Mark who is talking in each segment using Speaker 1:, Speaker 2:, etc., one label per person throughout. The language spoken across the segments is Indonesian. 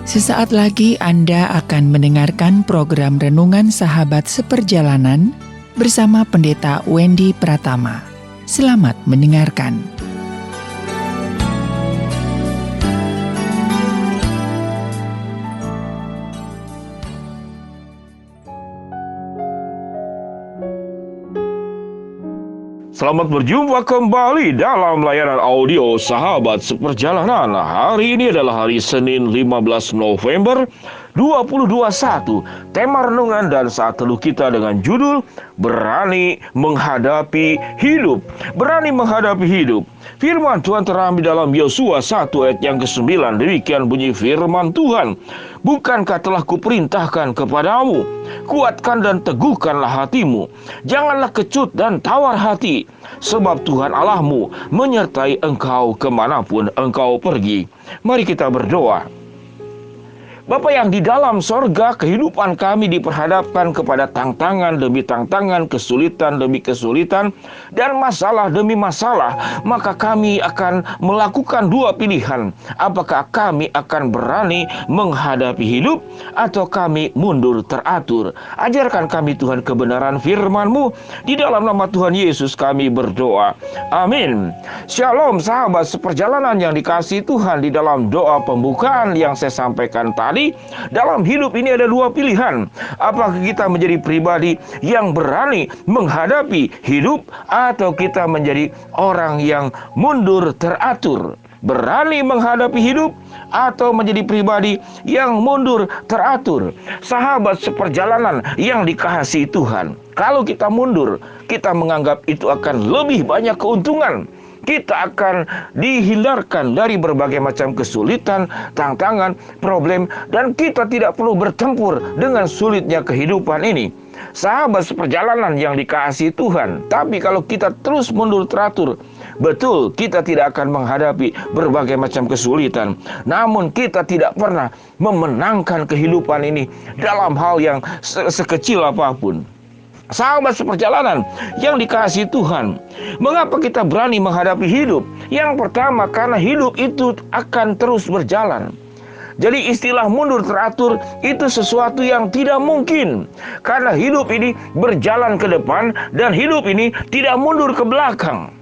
Speaker 1: Sesaat lagi Anda akan mendengarkan program Renungan Sahabat Seperjalanan bersama Pendeta Wendy Pratama. Selamat mendengarkan.
Speaker 2: Selamat berjumpa kembali dalam layanan audio Sahabat Seperjalanan. Hari ini adalah hari Senin 15 November 2021. Tema renungan dan saat teduh kita dengan judul Berani Menghadapi Hidup. Berani menghadapi hidup. Firman Tuhan terambil dalam Yosua 1 ayat yang ke-9. Demikian bunyi firman Tuhan. Bukankah telah kuperintahkan kepadamu, kuatkan dan teguhkanlah hatimu. Janganlah kecut dan tawar hati, sebab Tuhan Allahmu menyertai engkau kemanapun engkau pergi. Mari kita berdoa. Bapa yang di dalam sorga, kehidupan kami diperhadapkan kepada tantangan demi tantangan, kesulitan demi kesulitan, dan masalah demi masalah. Maka kami akan melakukan dua pilihan. Apakah kami akan berani menghadapi hidup, atau kami mundur teratur? Ajarkan kami Tuhan kebenaran firman-Mu. Di dalam nama Tuhan Yesus kami berdoa. Amin. Shalom sahabat seperjalanan yang dikasihi Tuhan. Di dalam doa pembukaan yang saya sampaikan tadi, dalam hidup ini ada dua pilihan. Apakah kita menjadi pribadi yang berani menghadapi hidup, atau kita menjadi orang yang mundur teratur? Berani menghadapi hidup atau menjadi pribadi yang mundur teratur? Sahabat seperjalanan yang dikasihi Tuhan, kalau kita mundur, kita menganggap itu akan lebih banyak keuntungan. Kita akan dihindarkan dari berbagai macam kesulitan, tantangan, problem, dan kita tidak perlu bertempur dengan sulitnya kehidupan ini. Sahabat seperjalanan yang dikasihi Tuhan, tapi kalau kita terus mundur teratur, betul kita tidak akan menghadapi berbagai macam kesulitan. Namun kita tidak pernah memenangkan kehidupan ini dalam hal yang sekecil apapun. Sahabat seperjalanan yang dikasihi Tuhan, mengapa kita berani menghadapi hidup? Yang pertama, karena hidup itu akan terus berjalan. Jadi istilah mundur teratur itu sesuatu yang tidak mungkin. Karena hidup ini berjalan ke depan dan hidup ini tidak mundur ke belakang.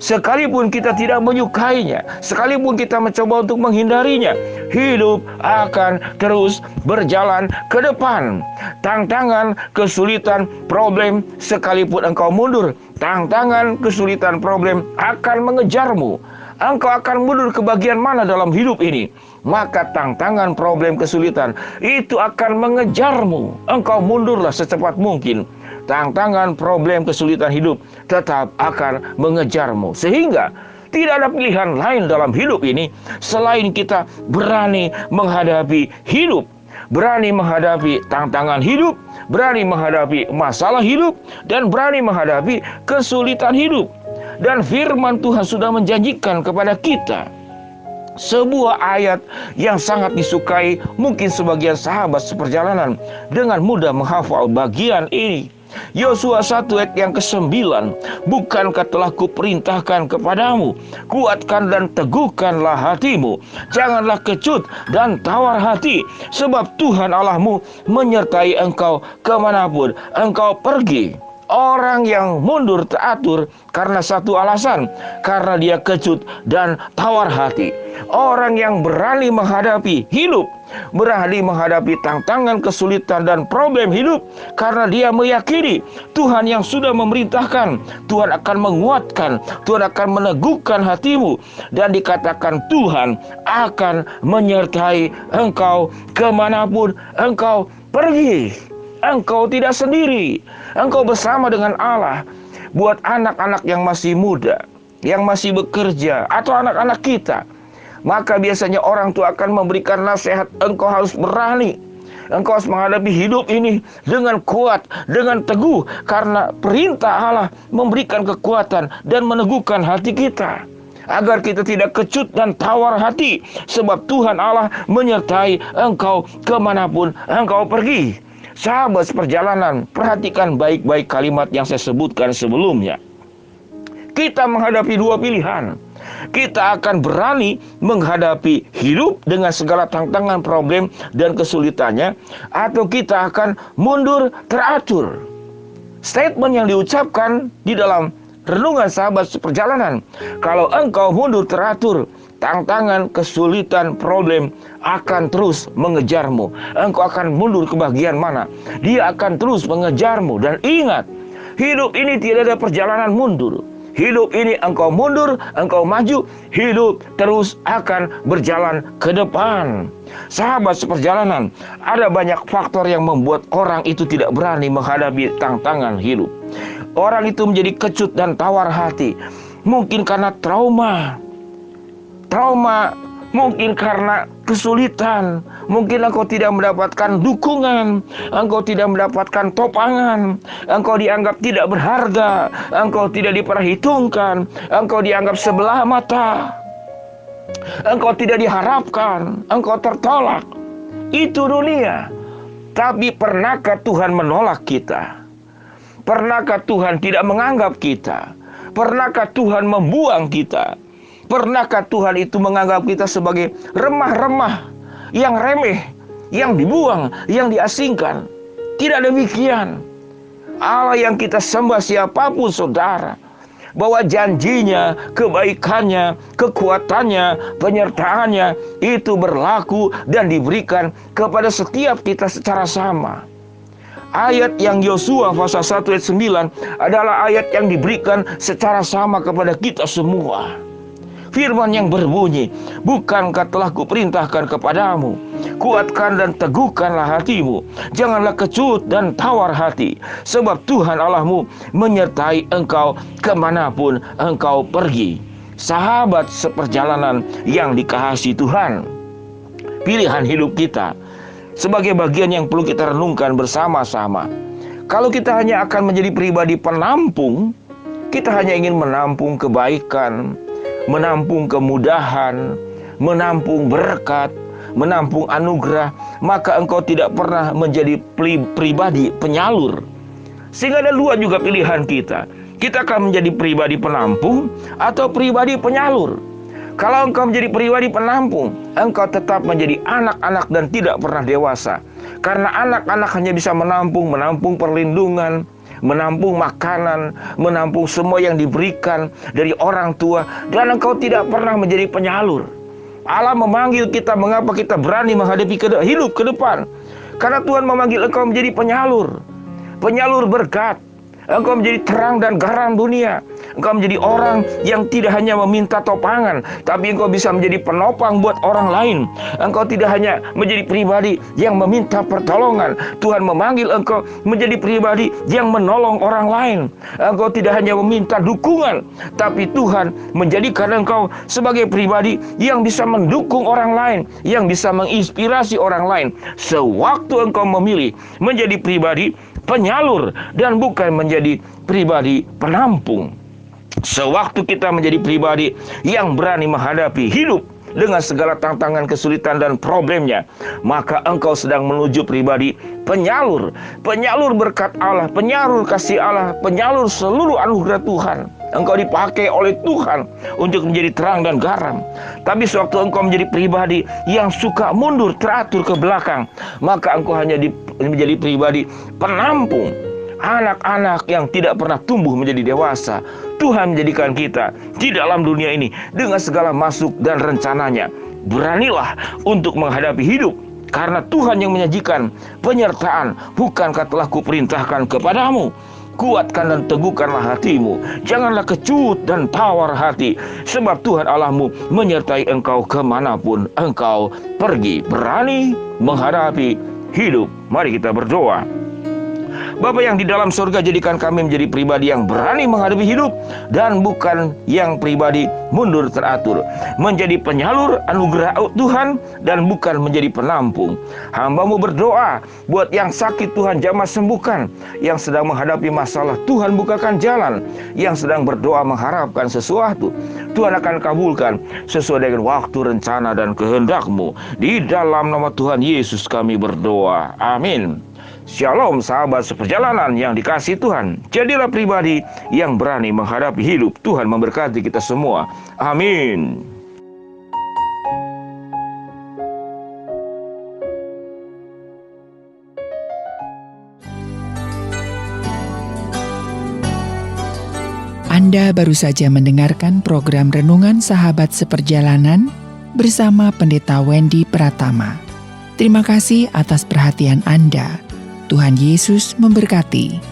Speaker 2: Sekalipun kita tidak menyukainya, sekalipun kita mencoba untuk menghindarinya, hidup akan terus berjalan ke depan. Tantangan, kesulitan, problem, sekalipun engkau mundur, tantangan, kesulitan, problem akan mengejarmu. Engkau akan mundur ke bagian mana dalam hidup ini, maka tantangan, problem, kesulitan itu akan mengejarmu. Engkau mundurlah secepat mungkin. Tantangan, problem, kesulitan hidup tetap akan mengejarmu. Sehingga tidak ada pilihan lain dalam hidup ini selain kita berani menghadapi hidup, berani menghadapi tantangan hidup, berani menghadapi masalah hidup, dan berani menghadapi kesulitan hidup. Dan firman Tuhan sudah menjanjikan kepada kita sebuah ayat yang sangat disukai. Mungkin sebagian sahabat seperjalanan dengan mudah menghafal bagian ini. Yosua 1 ayat yang ke-9. Bukankah telah kuperintahkan kepadamu, kuatkan dan teguhkanlah hatimu. Janganlah kecut dan tawar hati, sebab Tuhan Allahmu menyertai engkau kemanapun engkau pergi. Orang yang mundur teratur karena satu alasan, karena dia kecut dan tawar hati. Orang yang berani menghadapi hidup, berani menghadapi tantangan, kesulitan, dan problem hidup, karena dia meyakini Tuhan yang sudah memerintahkan, Tuhan akan menguatkan, Tuhan akan meneguhkan hatimu. Dan dikatakan Tuhan akan menyertai engkau kemanapun engkau pergi. Engkau tidak sendiri, engkau bersama dengan Allah. Buat anak-anak yang masih muda, yang masih bekerja, atau anak-anak kita, maka biasanya orang tua akan memberikan nasihat, engkau harus berani. Engkau harus menghadapi hidup ini dengan kuat, dengan teguh, karena perintah Allah memberikan kekuatan dan meneguhkan hati kita, agar kita tidak kecut dan tawar hati, sebab Tuhan Allah menyertai engkau kemanapun engkau pergi. Sahabat seperjalanan, perhatikan baik-baik kalimat yang saya sebutkan sebelumnya. Kita menghadapi dua pilihan. Kita akan berani menghadapi hidup dengan segala tantangan, problem, dan kesulitannya, atau kita akan mundur teratur. Statement yang diucapkan di dalam renungan sahabat seperjalanan, kalau engkau mundur teratur, tantangan, kesulitan, problem akan terus mengejarmu. Engkau akan mundur ke bagian mana? Dia akan terus mengejarmu. Dan ingat, hidup ini tidak ada perjalanan mundur. Hidup ini engkau mundur, engkau maju, hidup terus akan berjalan ke depan. Sahabat seperjalanan, ada banyak faktor yang membuat orang itu tidak berani menghadapi tantangan hidup. Orang itu menjadi kecut dan tawar hati. Mungkin karena trauma, mungkin karena kesulitan, mungkin engkau tidak mendapatkan dukungan, engkau tidak mendapatkan topangan, engkau dianggap tidak berharga, engkau tidak diperhitungkan, engkau dianggap sebelah mata, engkau tidak diharapkan, engkau tertolak. Itu dunia. Tapi pernahkah Tuhan menolak kita? Pernahkah Tuhan tidak menganggap kita? Pernahkah Tuhan membuang kita? Pernahkah Tuhan itu menganggap kita sebagai remah-remah, yang remeh, yang dibuang, yang diasingkan? Tidak demikian. Allah yang kita sembah, siapapun saudara, bahwa janjinya, kebaikannya, kekuatannya, penyertaannya itu berlaku dan diberikan kepada setiap kita secara sama. Ayat yang Yosua pasal 1 ayat 9 adalah ayat yang diberikan secara sama kepada kita semua. Firman yang berbunyi, bukankah telah kuperintahkan kepadamu, kuatkan dan teguhkanlah hatimu, janganlah kecut dan tawar hati, sebab Tuhan Allahmu menyertai engkau kemanapun engkau pergi. Sahabat seperjalanan yang dikasihi Tuhan, pilihan hidup kita sebagai bagian yang perlu kita renungkan bersama-sama. Kalau kita hanya akan menjadi pribadi penampung, kita hanya ingin menampung kebaikan, menampung kemudahan, menampung berkat, menampung anugerah, maka engkau tidak pernah menjadi pribadi penyalur. Sehingga ada dua juga pilihan kita. Kita akan menjadi pribadi penampung atau pribadi penyalur. Kalau engkau menjadi pribadi penampung, engkau tetap menjadi anak-anak dan tidak pernah dewasa. Karena anak-anak hanya bisa menampung perlindungan, menampung makanan, menampung semua yang diberikan dari orang tua, dan engkau tidak pernah menjadi penyalur. Allah memanggil kita, mengapa kita berani menghadapi hidup ke depan? Karena Tuhan memanggil engkau menjadi penyalur berkat. Engkau menjadi terang dan garam dunia. Engkau menjadi orang yang tidak hanya meminta topangan, tapi engkau bisa menjadi penopang buat orang lain. Engkau tidak hanya menjadi pribadi yang meminta pertolongan. Tuhan memanggil engkau menjadi pribadi yang menolong orang lain. Engkau tidak hanya meminta dukungan, tapi Tuhan menjadikan engkau sebagai pribadi yang bisa mendukung orang lain, yang bisa menginspirasi orang lain. Sewaktu engkau memilih menjadi pribadi penyalur dan bukan menjadi pribadi penampung. Sewaktu kita menjadi pribadi yang berani menghadapi hidup dengan segala tantangan, kesulitan, dan problemnya, maka engkau sedang menuju pribadi penyalur. Penyalur berkat Allah, penyalur kasih Allah, penyalur seluruh anugerah Tuhan. Engkau dipakai oleh Tuhan untuk menjadi terang dan garam. Tapi sewaktu engkau menjadi pribadi yang suka mundur teratur ke belakang, maka engkau hanya menjadi pribadi penampung. Anak-anak yang tidak pernah tumbuh menjadi dewasa. Tuhan menjadikan kita di dalam dunia ini dengan segala masuk dan rencananya. Beranilah untuk menghadapi hidup, karena Tuhan yang menyajikan penyertaan. Bukankah telah kuperintahkan kepadamu, kuatkan dan teguhkanlah hatimu, janganlah kecut dan tawar hati, sebab Tuhan Allahmu menyertai engkau kemanapun engkau pergi. Berani menghadapi hidup. Mari kita berdoa. Bapa yang di dalam surga, jadikan kami menjadi pribadi yang berani menghadapi hidup dan bukan yang pribadi mundur teratur. Menjadi penyalur anugerah Tuhan dan bukan menjadi penampung. Hamba-Mu berdoa buat yang sakit, Tuhan jamah sembuhkan. Yang sedang menghadapi masalah, Tuhan bukakan jalan. Yang sedang berdoa mengharapkan sesuatu, Tuhan akan kabulkan sesuai dengan waktu, rencana, dan kehendak-Mu. Di dalam nama Tuhan Yesus kami berdoa. Amin. Shalom sahabat seperjalanan yang dikasihi Tuhan. Jadilah pribadi yang berani menghadapi hidup. Tuhan memberkati kita semua. Amin.
Speaker 1: Anda baru saja mendengarkan program Renungan Sahabat Seperjalanan bersama Pendeta Wendy Pratama. Terima kasih atas perhatian Anda. Tuhan Yesus memberkati.